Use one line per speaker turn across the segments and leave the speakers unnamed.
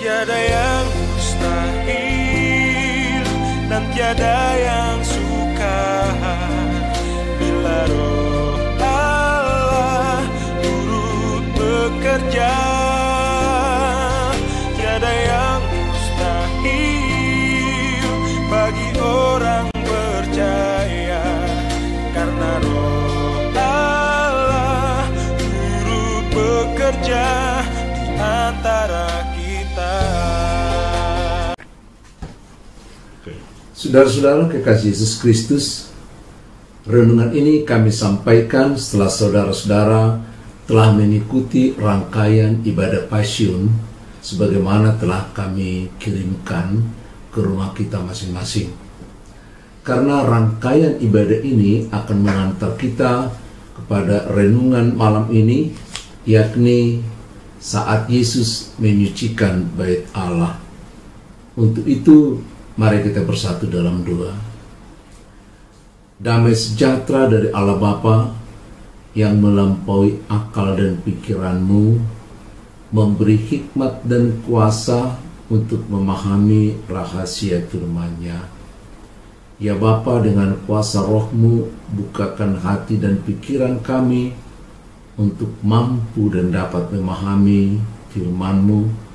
Tiada yang mustahil dan tiada yang sukar bila Roh Allah turut bekerja. Tiada yang mustahil bagi orang percaya, karena Roh Allah turut bekerja di antara kita.
Saudara-saudara kekasih Yesus Kristus, renungan ini kami sampaikan setelah saudara-saudara telah mengikuti rangkaian ibadah Pasyun sebagaimana telah kami kirimkan ke rumah kita masing-masing. Karena rangkaian ibadah ini akan mengantar kita kepada renungan malam ini, yakni saat Yesus menyucikan bait Allah. Untuk itu, mari kita bersatu dalam doa. Damai sejahtera dari Allah Bapa yang melampaui akal dan pikiranmu, memberi hikmat dan kuasa untuk memahami rahasia firman-Nya. Ya Bapa, dengan kuasa Roh-Mu, bukakan hati dan pikiran kami untuk mampu dan dapat memahami firman-Mu,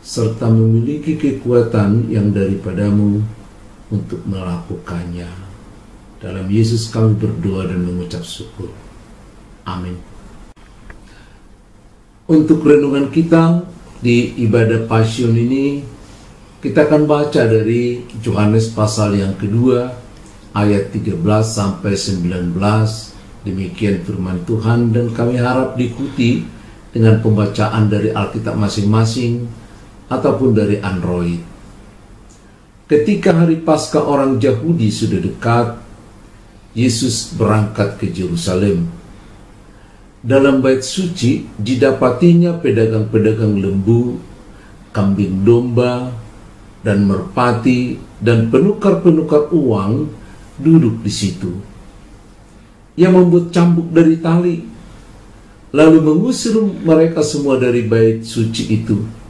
serta memiliki kekuatan yang daripadamu untuk melakukannya. Dalam Yesus kami berdoa dan mengucap syukur. Amin. Untuk renungan kita di ibadah Pasyun ini, kita akan baca dari Yohanes pasal yang kedua, ayat 13 sampai 19. Demikian firman Tuhan, dan kami harap diikuti dengan pembacaan dari Alkitab masing-masing ataupun dari Android. Ketika hari Paskah orang Yahudi sudah dekat, Yesus berangkat ke Yerusalem. Dalam bait suci didapatinya pedagang-pedagang lembu, kambing domba, dan merpati, dan penukar-penukar uang duduk di situ. Ia membuat cambuk dari tali, lalu mengusir mereka semua dari bait suci itu,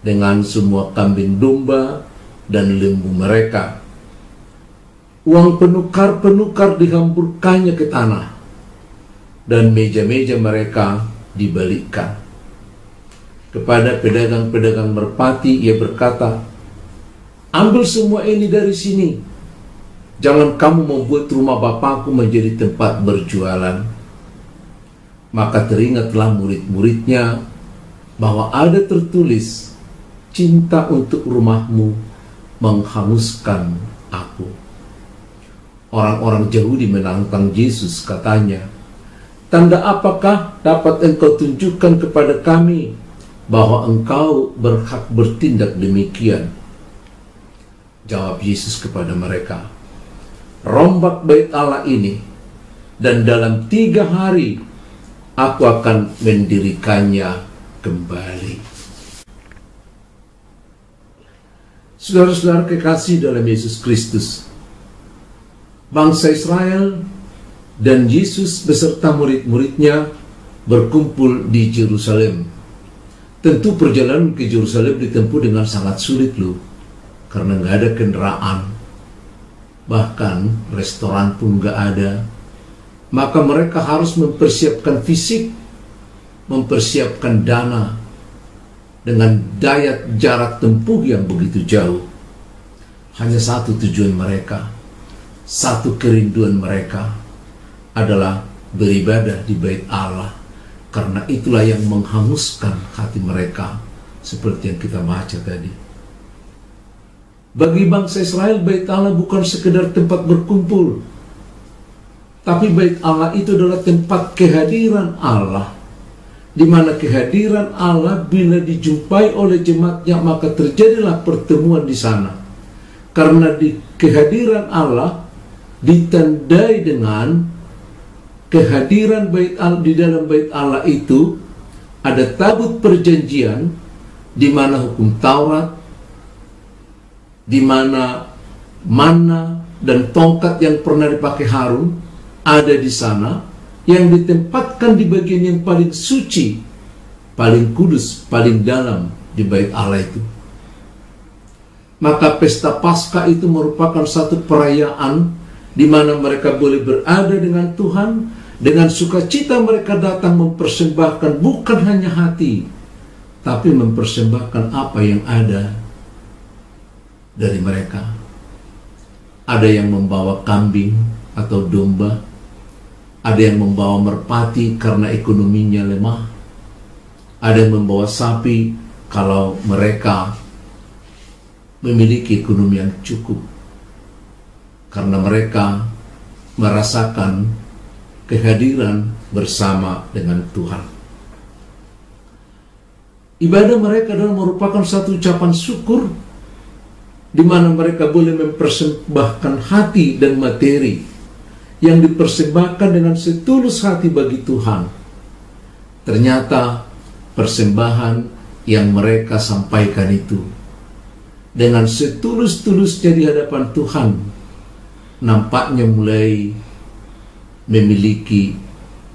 dengan semua kambing domba dan lembu mereka. Uang penukar-penukar dihamburkannya ke tanah, dan meja-meja mereka dibalikkan. Kepada pedagang-pedagang merpati ia berkata, "Ambil semua ini dari sini. Jangan kamu membuat rumah Bapakku menjadi tempat berjualan." Maka teringatlah murid-muridnya bahwa ada tertulis, "Cinta untuk rumahmu menghanguskan aku." Orang-orang Yahudi menantang Yesus, katanya, "Tanda apakah dapat engkau tunjukkan kepada kami bahwa engkau berhak bertindak demikian?" Jawab Yesus kepada mereka, "Rombak bait Allah ini, dan dalam 3 hari aku akan mendirikannya kembali." Saudara-saudara kekasih dalam Yesus Kristus, bangsa Israel dan Yesus beserta murid-muridnya berkumpul di Yerusalem. Tentu perjalanan ke Yerusalem ditempuh dengan sangat sulit loh, karena nggak ada kendaraan, bahkan restoran pun nggak ada. Maka mereka harus mempersiapkan fisik, mempersiapkan dana, dengan daya jarak tempuh yang begitu jauh. Hanya satu tujuan mereka, satu kerinduan mereka adalah beribadah di bait Allah, karena itulah yang menghanguskan hati mereka, seperti yang kita baca tadi. Bagi bangsa Israel, bait Allah bukan sekedar tempat berkumpul, tapi bait Allah itu adalah tempat kehadiran Allah, di mana kehadiran Allah bila dijumpai oleh jemaatnya, maka terjadilah pertemuan di sana. Karena di kehadiran Allah ditandai dengan kehadiran bait Allah. Di dalam bait Allah itu ada tabut perjanjian, di mana hukum Taurat, di mana manna dan tongkat yang pernah dipakai Harun ada di sana, yang ditempatkan di bagian yang paling suci, paling kudus, paling dalam di bait Allah itu. Maka pesta Paskah itu merupakan satu perayaan di mana mereka boleh berada dengan Tuhan, dengan sukacita mereka datang mempersembahkan bukan hanya hati, tapi mempersembahkan apa yang ada dari mereka. Ada yang membawa kambing atau domba, ada yang membawa merpati karena ekonominya lemah, ada yang membawa sapi kalau mereka memiliki ekonomi yang cukup, karena mereka merasakan kehadiran bersama dengan Tuhan. Ibadah mereka adalah merupakan satu ucapan syukur, di mana mereka boleh mempersembahkan hati dan materi yang dipersembahkan dengan setulus hati bagi Tuhan. Ternyata persembahan yang mereka sampaikan itu dengan setulus-tulusnya di hadapan Tuhan, nampaknya mulai memiliki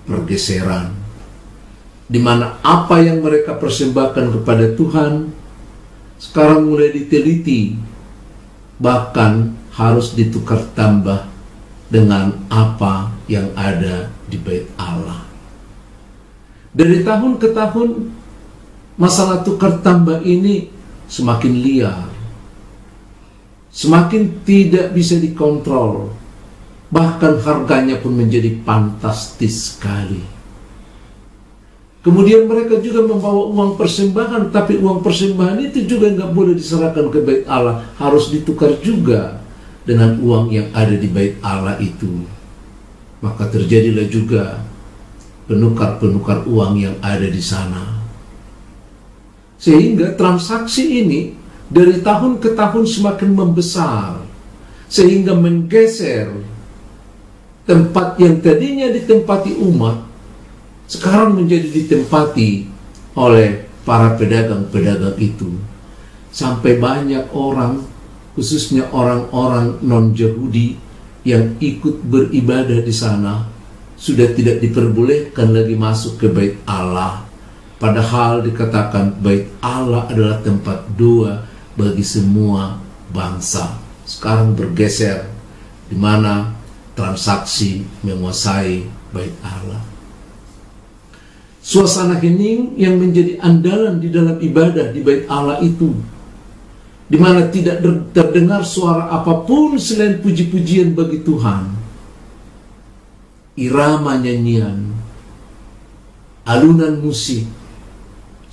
pergeseran, di mana apa yang mereka persembahkan kepada Tuhan sekarang mulai diteliti, bahkan harus ditukar tambah dengan apa yang ada di bait Allah. Dari tahun ke tahun, masalah tukar tambah ini semakin liar, semakin tidak bisa dikontrol, bahkan harganya pun menjadi fantastis sekali. Kemudian mereka juga membawa uang persembahan, tapi uang persembahan itu juga nggak boleh diserahkan ke bait Allah, harus ditukar juga dengan uang yang ada di bait Allah itu. Maka terjadilah juga penukar-penukar uang yang ada di sana, sehingga transaksi ini dari tahun ke tahun semakin membesar, sehingga menggeser tempat yang tadinya ditempati umat sekarang menjadi ditempati oleh para pedagang-pedagang itu. Sampai banyak orang, khususnya orang-orang non-Yahudi yang ikut beribadah di sana, sudah tidak diperbolehkan lagi masuk ke bait Allah. Padahal dikatakan bait Allah adalah tempat doa bagi semua bangsa. Sekarang bergeser, di mana transaksi menguasai bait Allah. Suasana hening yang menjadi andalan di dalam ibadah di bait Allah itu, di mana tidak terdengar suara apapun selain puji-pujian bagi Tuhan. Irama nyanyian, alunan musik,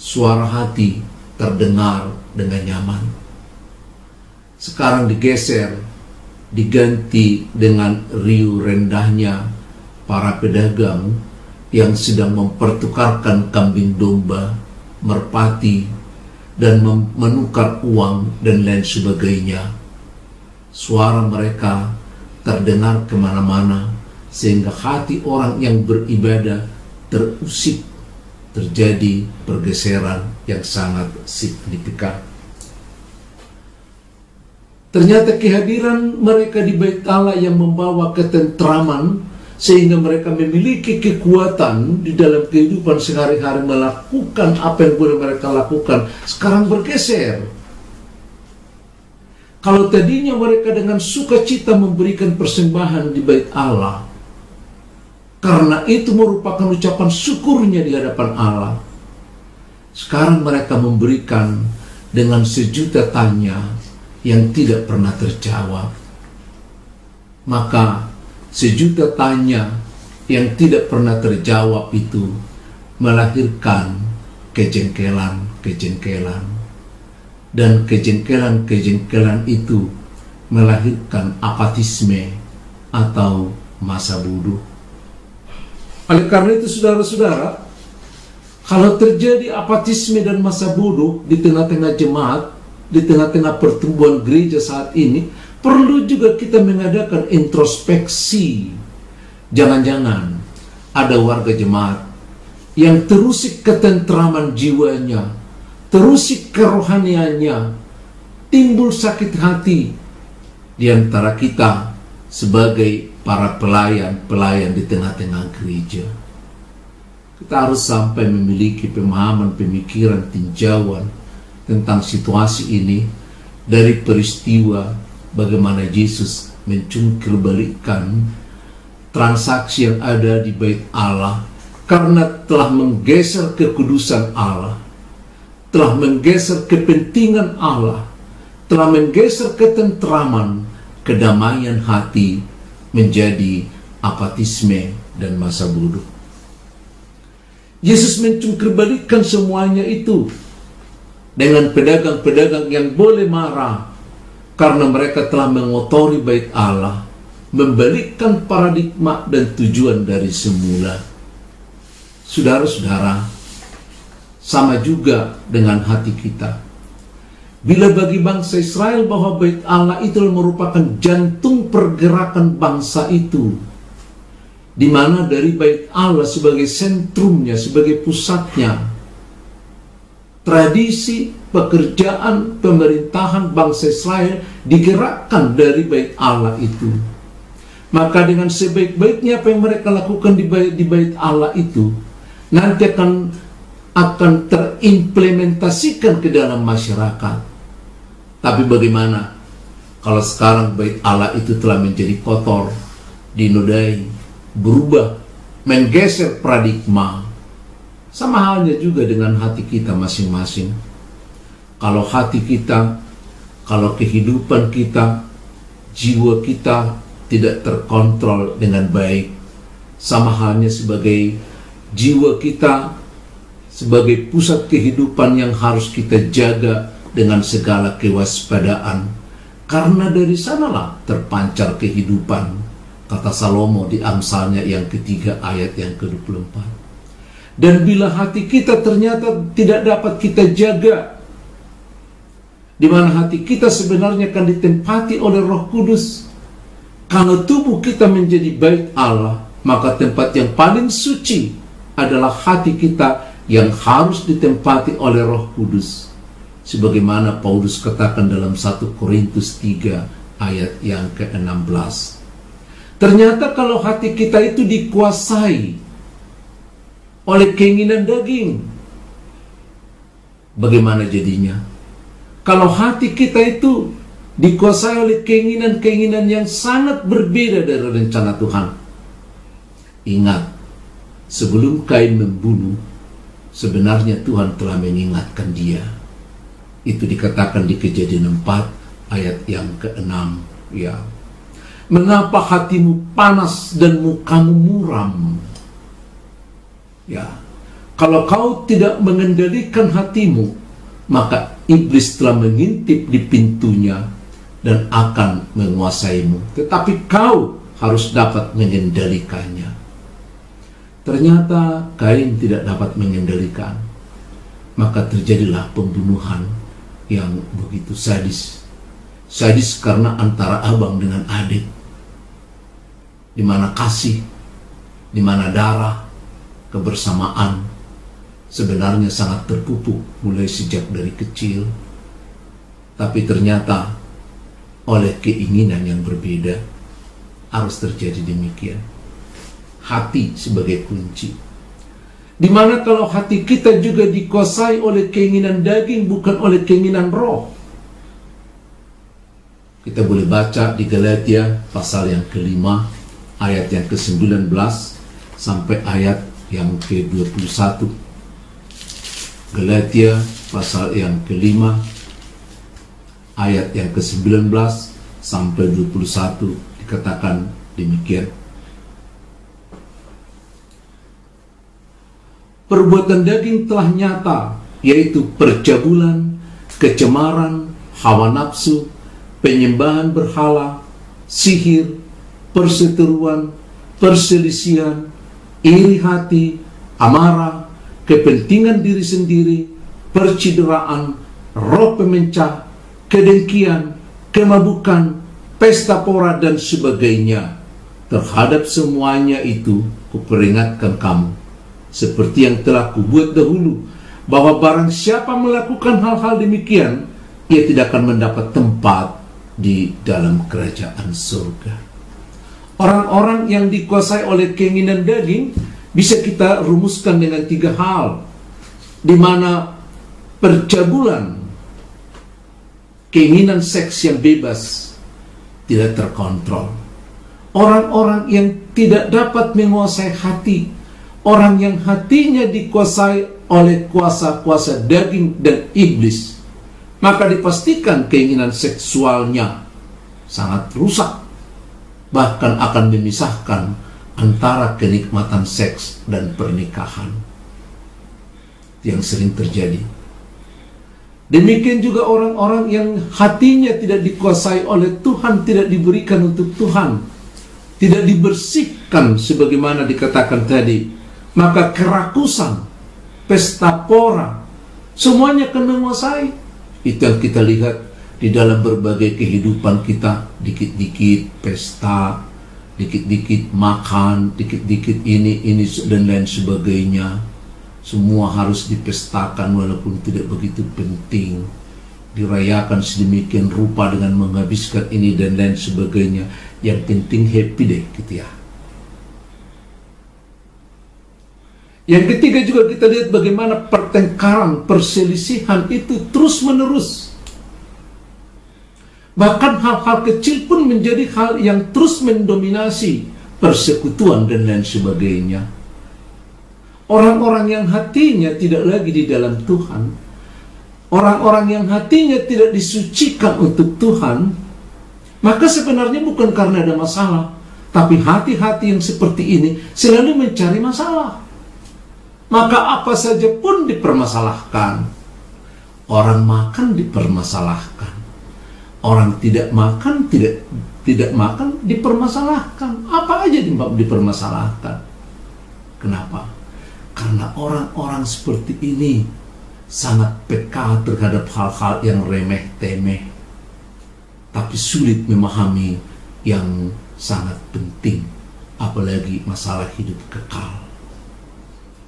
suara hati terdengar dengan nyaman. Sekarang digeser, diganti dengan riuh rendahnya para pedagang yang sedang mempertukarkan kambing domba, merpati, dan menukar uang dan lain sebagainya. Suara mereka terdengar kemana-mana, sehingga hati orang yang beribadah terusik. Terjadi pergeseran yang sangat signifikan. Ternyata kehadiran mereka di bait Allah yang membawa ketentraman, sehingga mereka memiliki kekuatan di dalam kehidupan sehari-hari melakukan apa yang boleh mereka lakukan, sekarang bergeser. Kalau tadinya mereka dengan sukacita memberikan persembahan di bait Allah, karena itu merupakan ucapan syukurnya di hadapan Allah, sekarang mereka memberikan dengan sejuta tanya yang tidak pernah terjawab. Maka sejuta tanya yang tidak pernah terjawab itu melahirkan kejengkelan-kejengkelan, dan kejengkelan-kejengkelan itu melahirkan apatisme atau masa bodoh. Oleh karena itu, saudara-saudara, kalau terjadi apatisme dan masa bodoh di tengah-tengah jemaat, di tengah-tengah pertumbuhan gereja saat ini, perlu juga kita mengadakan introspeksi. Jangan-jangan ada warga jemaat yang terusik ketentraman jiwanya, terusik kerohaniannya, timbul sakit hati di antara kita sebagai para pelayan-pelayan di tengah-tengah gereja. Kita harus sampai memiliki pemahaman, pemikiran, tinjauan tentang situasi ini dari peristiwa bagaimana Yesus mencungkil balikkan transaksi yang ada di bait Allah karena telah menggeser kekudusan Allah, telah menggeser kepentingan Allah, telah menggeser ketentraman, kedamaian hati menjadi apatisme dan masa bodoh. Yesus mencungkil balikkan semuanya itu dengan pedagang-pedagang yang boleh marah karena mereka telah mengotori bait Allah, membalikkan paradigma dan tujuan dari semula. Saudara-saudara, sama juga dengan hati kita. Bila bagi bangsa Israel bahwa bait Allah itu merupakan jantung pergerakan bangsa itu, di mana dari bait Allah sebagai sentrumnya, sebagai pusatnya, tradisi, pekerjaan, pemerintahan bangsa Israel digerakkan dari bait Allah itu. Maka dengan sebaik-baiknya apa yang mereka lakukan di bait Allah itu nanti akan terimplementasikan ke dalam masyarakat. Tapi bagaimana kalau sekarang bait Allah itu telah menjadi kotor, dinodai, berubah, menggeser paradigma? Sama halnya juga dengan hati kita masing-masing. Kalau hati kita, kalau kehidupan kita, jiwa kita tidak terkontrol dengan baik, sama halnya sebagai jiwa kita sebagai pusat kehidupan yang harus kita jaga dengan segala kewaspadaan, karena dari sanalah terpancar kehidupan, kata Salomo di Amsalnya yang ketiga ayat yang ke-24. Dan bila hati kita ternyata tidak dapat kita jaga, di mana hati kita sebenarnya akan ditempati oleh Roh Kudus, kalau tubuh kita menjadi bait Allah, maka tempat yang paling suci adalah hati kita yang harus ditempati oleh Roh Kudus. Sebagaimana Paulus katakan dalam 1 Korintus 3 ayat yang ke-16. Ternyata kalau hati kita itu dikuasai oleh keinginan daging, bagaimana jadinya? Kalau hati kita itu dikuasai oleh keinginan-keinginan yang sangat berbeda dari rencana Tuhan. Ingat, sebelum Kain membunuh, sebenarnya Tuhan telah mengingatkan dia. Itu dikatakan di Kejadian 4 ayat yang ke-6, ya. Mengapa hatimu panas dan mukamu muram? Ya, kalau kau tidak mengendalikan hatimu, maka iblis telah mengintip di pintunya dan akan menguasaimu. Tetapi kau harus dapat mengendalikannya. Ternyata Kain tidak dapat mengendalikan. Maka terjadilah pembunuhan yang begitu sadis. Sadis karena antara abang dengan adik, di mana kasih, di mana darah, kebersamaan sebenarnya sangat terpupuk mulai sejak dari kecil. Tapi ternyata oleh keinginan yang berbeda harus terjadi demikian. Hati sebagai kunci. Dimana kalau hati kita juga dikuasai oleh keinginan daging, bukan oleh keinginan roh. Kita boleh baca di Galatia pasal yang ke-5 ayat yang ke-19 sampai ayat yang ke-21. Galatia pasal yang ke-5 ayat yang ke-19 sampai 21 dikatakan demikian. Perbuatan daging telah nyata, yaitu percabulan, kecemaran, hawa nafsu, penyembahan berhala, sihir, perseteruan, perselisihan, iri hati, amarah, kepentingan diri sendiri, percideraan, roh pemecah, kedengkian, kemabukan, pesta pora dan sebagainya. Terhadap semuanya itu kuperingatkan kamu, seperti yang telah kubuat dahulu, bahwa barang siapa melakukan hal-hal demikian, ia tidak akan mendapat tempat di dalam kerajaan surga. Orang-orang yang dikuasai oleh keinginan daging bisa kita rumuskan dengan 3 hal, di mana percabulan keinginan seks yang bebas tidak terkontrol. Orang-orang yang tidak dapat menguasai hati, orang yang hatinya dikuasai oleh kuasa-kuasa daging dan iblis, maka dipastikan keinginan seksualnya sangat rusak, bahkan akan memisahkan antara kenikmatan seks dan pernikahan yang sering terjadi. Demikian juga orang-orang yang hatinya tidak dikuasai oleh Tuhan, tidak diberikan untuk Tuhan, tidak dibersihkan sebagaimana dikatakan tadi, maka kerakusan, pesta pora, semuanya akan menguasai. Itu yang kita lihat di dalam berbagai kehidupan kita. Dikit-dikit pesta, dikit-dikit makan, dikit-dikit ini dan lain sebagainya. Semua harus dipestakan walaupun tidak begitu penting. Dirayakan sedemikian rupa dengan menghabiskan ini dan lain sebagainya. Yang penting happy deh gitu ya. Yang ketiga juga kita lihat bagaimana pertengkaran, perselisihan itu terus menerus. Bahkan hal-hal kecil pun menjadi hal yang terus mendominasi persekutuan dan lain sebagainya. Orang-orang yang hatinya tidak lagi di dalam Tuhan, orang-orang yang hatinya tidak disucikan untuk Tuhan, maka sebenarnya bukan karena ada masalah, tapi hati-hati yang seperti ini selalu mencari masalah. Maka apa saja pun dipermasalahkan. Orang makan dipermasalahkan, orang tidak makan tidak makan dipermasalahkan. Apa aja dipermasalahkan. Kenapa? Karena orang-orang seperti ini sangat peka terhadap hal-hal yang remeh-temeh, tapi sulit memahami yang sangat penting, apalagi masalah hidup kekal.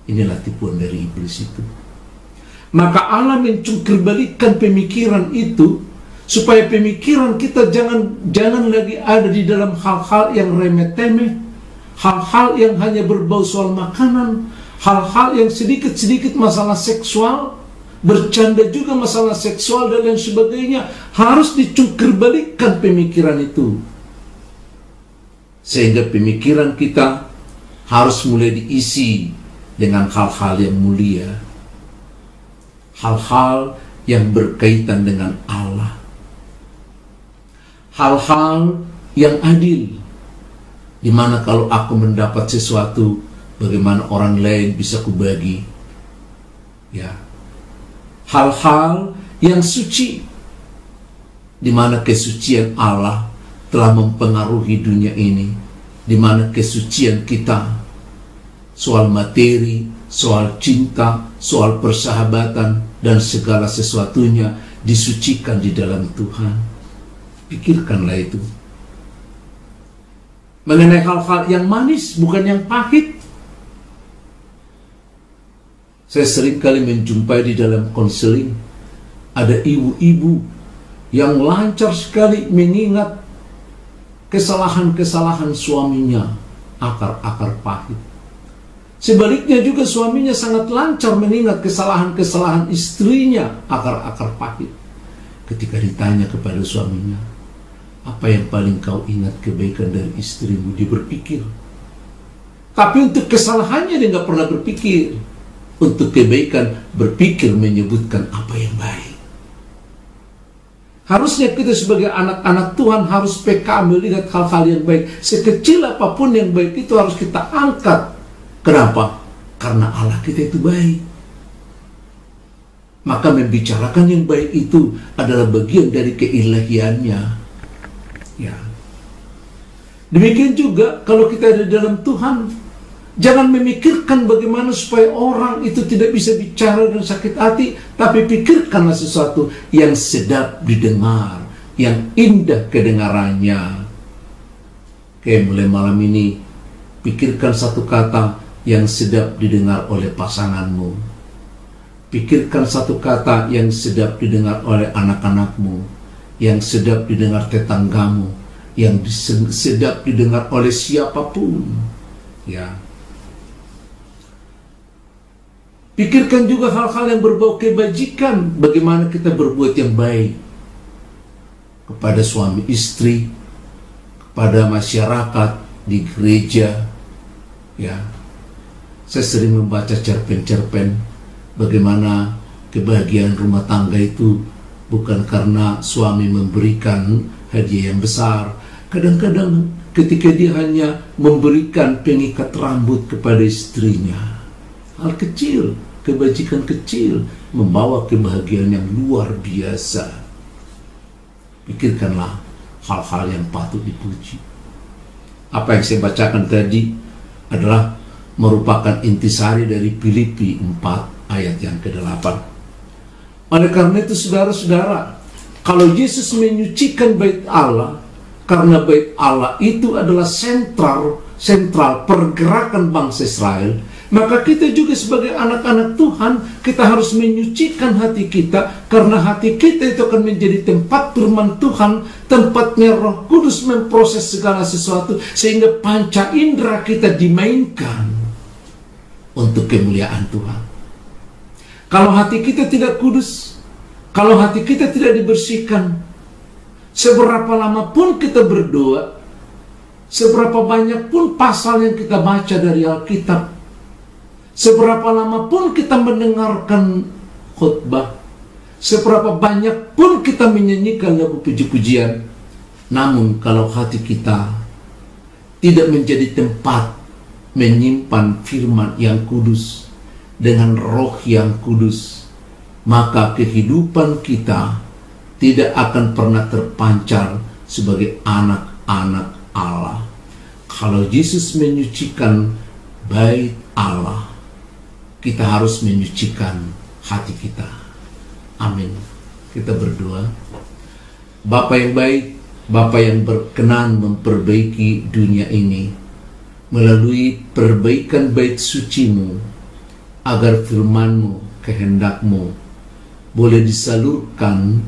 Inilah tipuan dari iblis itu. Maka Allah mencungkirbalikkan pemikiran itu, supaya pemikiran kita jangan lagi ada di dalam hal-hal yang remeh-temeh, hal-hal yang hanya berbau soal makanan, hal-hal yang sedikit-sedikit masalah seksual, bercanda juga masalah seksual dan lain sebagainya. Harus dicungkirbalikkan pemikiran itu, sehingga pemikiran kita harus mulai diisi dengan hal-hal yang mulia, hal-hal yang berkaitan dengan Allah, hal-hal yang adil, di mana kalau aku mendapat sesuatu, bagaimana orang lain bisa kubagi, ya. Hal-hal yang suci, di mana kesucian Allah telah mempengaruhi dunia ini, di mana kesucian kita soal materi, soal cinta, soal persahabatan, dan segala sesuatunya disucikan di dalam Tuhan. Pikirkanlah itu. Mengenai hal-hal yang manis, bukan yang pahit. Saya sering kali menjumpai di dalam konseling, ada ibu-ibu yang lancar sekali mengingat kesalahan-kesalahan suaminya, akar-akar pahit. Sebaliknya juga suaminya sangat lancar mengingat kesalahan-kesalahan istrinya, akar-akar pahit. Ketika ditanya kepada suaminya, apa yang paling kau ingat kebaikan dari istrimu? Dia berpikir. Tapi untuk kesalahannya dia nggak pernah berpikir. Untuk kebaikan berpikir menyebutkan apa yang baik. Harusnya kita sebagai anak-anak Tuhan harus peka melihat hal-hal yang baik. Sekecil apapun yang baik itu harus kita angkat. Kenapa? Karena Allah kita itu baik. Maka membicarakan yang baik itu adalah bagian dari keilahiannya. Ya. Demikian juga kalau kita ada di dalam Tuhan, jangan memikirkan bagaimana supaya orang itu tidak bisa bicara dan sakit hati, tapi pikirkanlah sesuatu yang sedap didengar, yang indah kedengarannya. Oke, mulai malam ini pikirkan satu kata yang sedap didengar oleh pasanganmu. Pikirkan satu kata yang sedap didengar oleh anak-anakmu, yang sedap didengar tetanggamu, yang sedap didengar oleh siapapun. Ya. Pikirkan juga hal-hal yang berbau kebajikan, bagaimana kita berbuat yang baik. kepada suami istri, kepada masyarakat di gereja. Ya, saya sering membaca cerpen-cerpen bagaimana kebahagiaan rumah tangga itu bukan karena suami memberikan hadiah yang besar. Kadang-kadang ketika dia hanya memberikan pengikat rambut kepada istrinya, hal kecil, kebajikan kecil membawa kebahagiaan yang luar biasa. Pikirkanlah hal-hal yang patut dipuji. Apa yang saya bacakan tadi adalah merupakan intisari dari Filipi 4 ayat yang ke-8. Oleh karena itu saudara-saudara, kalau Yesus menyucikan bait Allah, karena bait Allah itu adalah sentral pergerakan bangsa Israel, maka kita juga sebagai anak-anak Tuhan, kita harus menyucikan hati kita, karena hati kita itu akan menjadi tempat firman Tuhan, tempatnya Roh Kudus memproses segala sesuatu, sehingga panca indera kita dimainkan untuk kemuliaan Tuhan. Kalau hati kita tidak kudus, kalau hati kita tidak dibersihkan, seberapa lama pun kita berdoa, seberapa banyak pun pasal yang kita baca dari Alkitab, seberapa lama pun kita mendengarkan khutbah, seberapa banyak pun kita menyanyikan lagu puji-pujian, namun kalau hati kita tidak menjadi tempat menyimpan firman yang kudus dengan roh yang kudus, maka kehidupan kita tidak akan pernah terpancar sebagai anak-anak Allah. Kalau Yesus menyucikan bait Allah, kita harus menyucikan hati kita. Amin. Kita berdoa. Bapa yang baik, Bapa yang berkenan memperbaiki dunia ini melalui perbaikan bait suci-Mu, agar firman-Mu, kehendak-Mu boleh disalurkan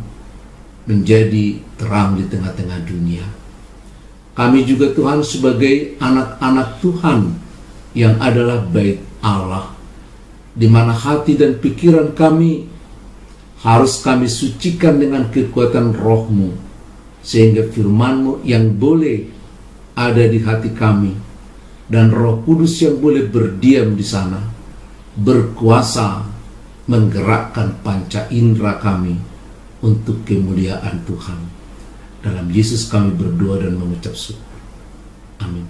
menjadi terang di tengah-tengah dunia. Kami juga Tuhan sebagai anak-anak Tuhan yang adalah bait Allah, di mana hati dan pikiran kami harus kami sucikan dengan kekuatan Roh-Mu, sehingga firman-Mu yang boleh ada di hati kami, dan Roh Kudus yang boleh berdiam di sana, berkuasa menggerakkan panca indera kami untuk kemuliaan Tuhan. Dalam Yesus kami berdoa dan mengucap syukur. Amin.